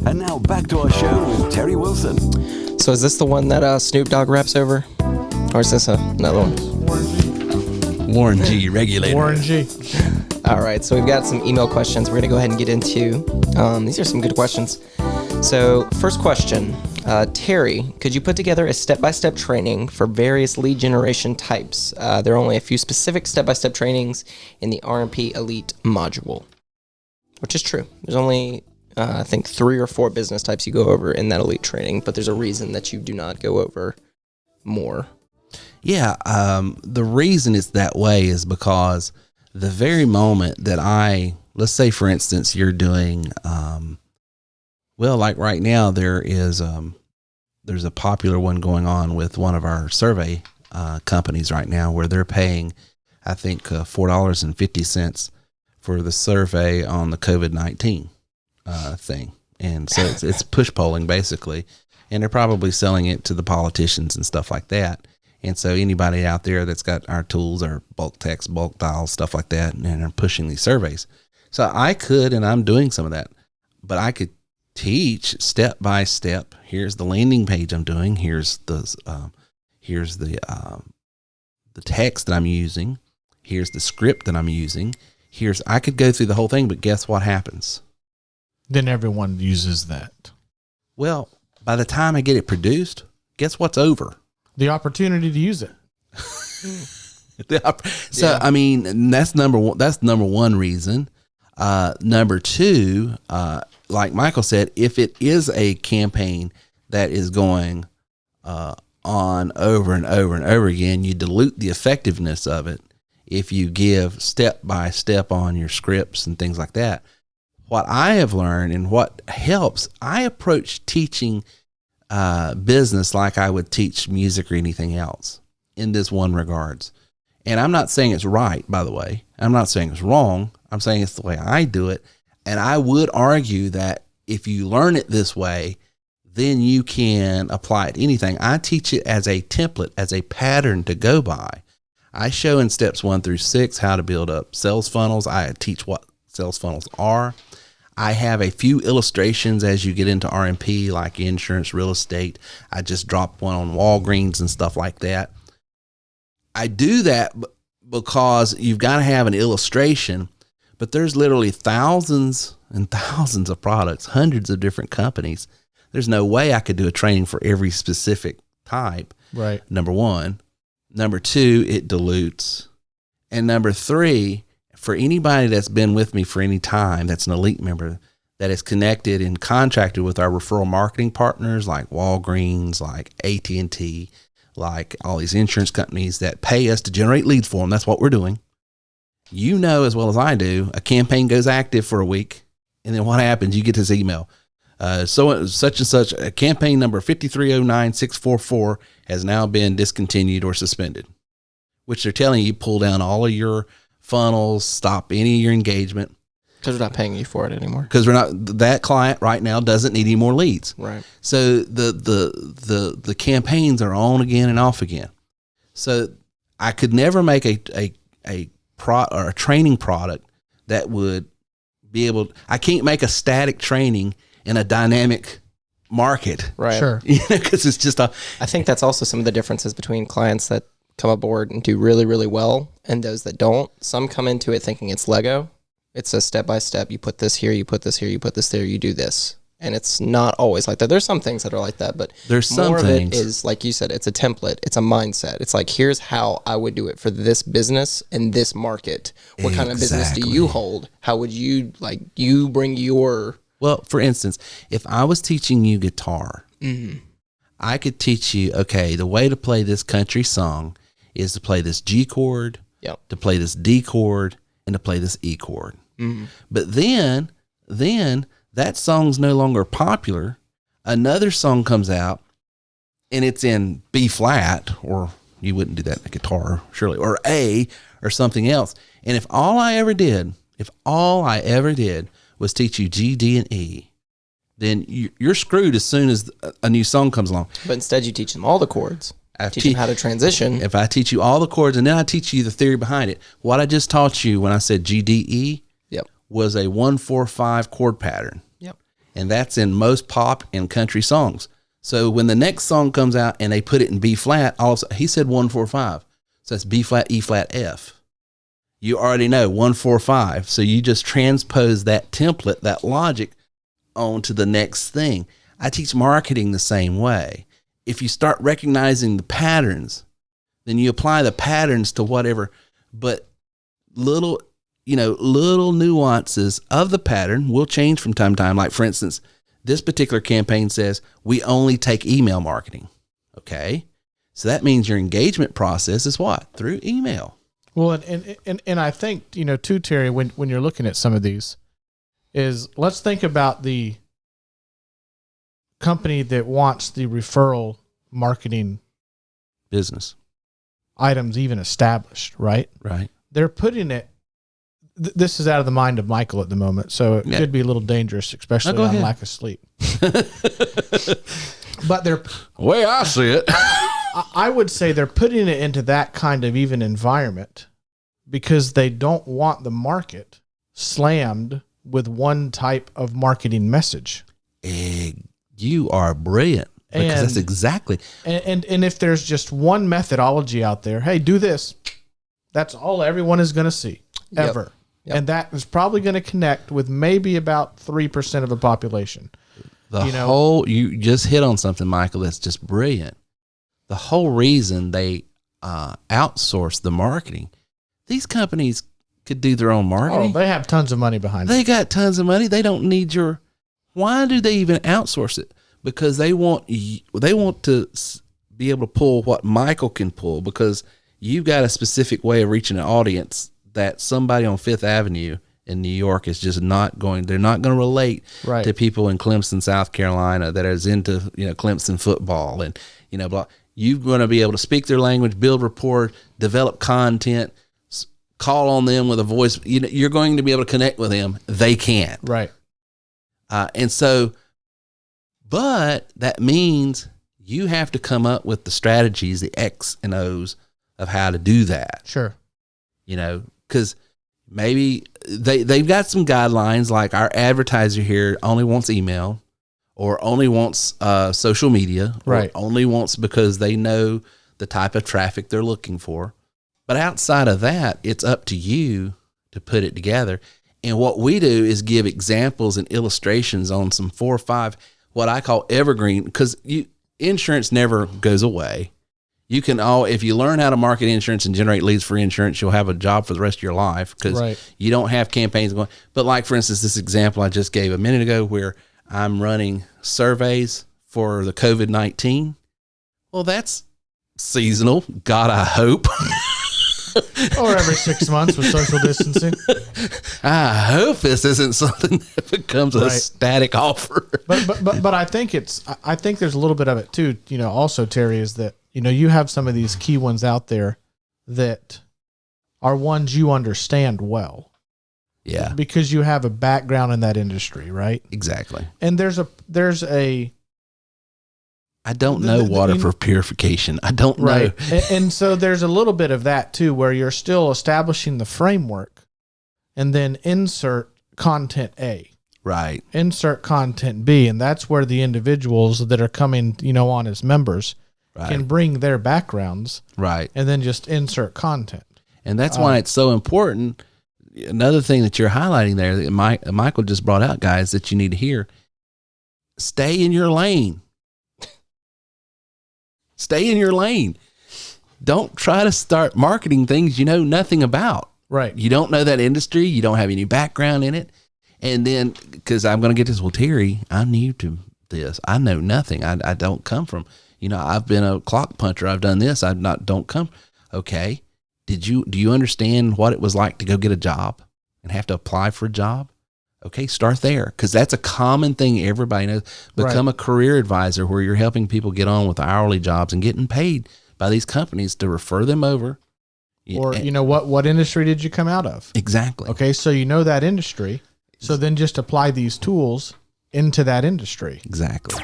And now back to our show with Terry Wilson. So is this the one that Snoop Dogg raps over? Or is this another one? Warren G. Regulator. Warren G. All right, so we've got some email questions we're going to go ahead and get into. These are some good questions. So first question, Terry, could you put together a step-by-step training for various lead generation types? There are only a few specific step-by-step trainings in the RMP Elite module, which is true. There's only, I think, 3 or 4 business types you go over in that Elite training, but there's a reason that you do not go over more. Yeah, the reason it's that way is because the very moment that let's say, for instance, you're doing, like right now there's a popular one going on with one of our survey companies right now where they're paying, I think, $4.50 for the survey on the COVID-19 thing. And so it's push polling basically, and they're probably selling it to the politicians and stuff like that. And so anybody out there that's got our tools, our bulk text, bulk dials, stuff like that, and are pushing these surveys. So I could, and I'm doing some of that, but I could teach step by step. Here's the landing page I'm doing. Here's the text that I'm using. Here's the script that I'm using. I could go through the whole thing, but guess what happens? Then everyone uses that. Well, by the time I get it produced, guess what's over? The opportunity to use it. So, I mean, that's number one. That's number one reason. Number two, like Michael said, if it is a campaign that is going on over and over and over again, you dilute the effectiveness of it if you give step by step on your scripts and things like that. What I have learned and what helps, I approach teaching business like I would teach music or anything else in this one regards. And I'm not saying it's right, by the way. I'm not saying it's wrong. I'm saying it's the way I do it. And I would argue that if you learn it this way, then you can apply it to anything. I teach it as a template, as a pattern to go by. I show in steps 1 through 6 how to build up sales funnels. I teach what sales funnels are. I have a few illustrations as you get into RMP, like insurance, real estate. I just dropped one on Walgreens and stuff like that. I do that because you've got to have an illustration, but there's literally thousands and thousands of products, hundreds of different companies. There's no way I could do a training for every specific type. Right. Number one. Number two, it dilutes. And number three, for anybody that's been with me for any time, that's an elite member, that is connected and contracted with our referral marketing partners like Walgreens, like AT&T, like all these insurance companies that pay us to generate leads for them. That's what we're doing. You know as well as I do, a campaign goes active for a week, and then what happens? You get this email. So such and such, campaign number 5309644 has now been discontinued or suspended, which they're telling you pull down all of your funnels, stop any of your engagement. Because we're not paying you for it anymore. Because that client right now doesn't need any more leads. Right. So the campaigns are on again and off again. So I could never make a training product that would be able. I can't make a static training in a dynamic market. Right. Sure. Because it's just I think that's also some of the differences between clients that come aboard and do really, really well and those that don't. Some come into it thinking it's Lego. It's a step-by-step. You put this here, you put this here, you put this there, you do this. And it's not always like that. There's some things that are like that, but there's some more things. of it is, like you said, it's a template. It's a mindset. It's like, here's how I would do it for this business and this market. What kind of business do you hold? How would you, you bring your... Well, for instance, if I was teaching you guitar, I could teach you, okay, the way to play this country song is to play this G chord, to play this D chord, and to play this E chord. But then that song's no longer popular. Another song comes out, and it's in B flat, or you wouldn't do that in a guitar, surely, or A, or something else. And if all I ever did was teach you G, D, and E, then you're screwed as soon as a new song comes along. But instead you teach them all the chords. Teach them how to transition. If I teach you all the chords and then I teach you the theory behind it, what I just taught you when I said G, D, E was a 1-4-5 chord pattern. Yep. And that's in most pop and country songs. So when the next song comes out and they put it in B flat, all of a sudden, he said 1-4-5. So that's B flat, E flat, F. You already know 1-4-5. So you just transpose that template, that logic, onto the next thing. I teach marketing the same way. If you start recognizing the patterns, then you apply the patterns to whatever, but little nuances of the pattern will change from time to time. Like, for instance, this particular campaign says we only take email marketing. Okay. So that means your engagement process is what? Through email. Well, and I think, too, Terry, when you're looking at some of these, is let's think about the company that wants the referral marketing Business. items even established, right? Right. They're putting it, this is out of the mind of Michael at the moment, so it could be a little dangerous, especially go on ahead. lack of sleep. But they're, The way I see it. I would say they're putting it into that kind of even environment because they don't want the market slammed with one type of marketing message. You are brilliant, because that's exactly. And if there's just one methodology out there, hey, do this, that's all everyone is going to see ever. Yep. And that is probably going to connect with maybe about 3% of the population. You just hit on something, Michael, that's just brilliant. The whole reason they outsource the marketing, these companies could do their own marketing. Oh, they have tons of money behind them. They got tons of money. They don't need your. Why do they even outsource it? Because they want to be able to pull what Michael can pull, because you've got a specific way of reaching an audience that somebody on Fifth Avenue in New York is just not going. They're not going to relate Right. to people in Clemson, South Carolina, that is into Clemson football and blah. You're going to be able to speak their language, build rapport, develop content, call on them with a voice. You're going to be able to connect with them. They can't. Right. But that means you have to come up with the strategies, the X and O's of how to do that. Sure. Because maybe they've got some guidelines, like our advertiser here only wants email, or only wants social media, right? Or only wants because they know the type of traffic they're looking for. But outside of that, it's up to you to put it together. And what we do is give examples and illustrations on some 4 or 5, what I call evergreen, because insurance never goes away. You can if you learn how to market insurance and generate leads for insurance, you'll have a job for the rest of your life, because you don't have campaigns going. But like, for instance, this example I just gave a minute ago, where I'm running surveys for the COVID-19. Well, that's seasonal. God, I hope. Or every 6 months with social distancing. I hope this isn't something that becomes a static offer. But I think I think there's a little bit of it too. Also, Terry, is that you have some of these key ones out there that are ones you understand well. Yeah. Because you have a background in that industry, right? Exactly. And there's a I don't know water for purification. I don't know. Right. And so there's a little bit of that too, where you're still establishing the framework, and then insert content A. Right. Insert content B. And that's where the individuals that are coming, on as members can bring their backgrounds. Right. And then just insert content. And that's why it's so important. Another thing that you're highlighting there that Michael just brought out, guys, that you need to hear: stay in your lane. Stay in your lane. Don't try to start marketing things you know nothing about. Right. You don't know that industry. You don't have any background in it. And then, because I'm going to get this, well, Terry, I'm new to this. I know nothing. I don't come from, I've been a clock puncher. I've done this. Don't come. Okay. Do you understand what it was like to go get a job and have to apply for a job? Okay, start there, because that's a common thing everybody knows. Become a career advisor, where you're helping people get on with hourly jobs and getting paid by these companies to refer them over. Or, what industry did you come out of? Exactly. Okay, so that industry. So then just apply these tools into that industry. Exactly.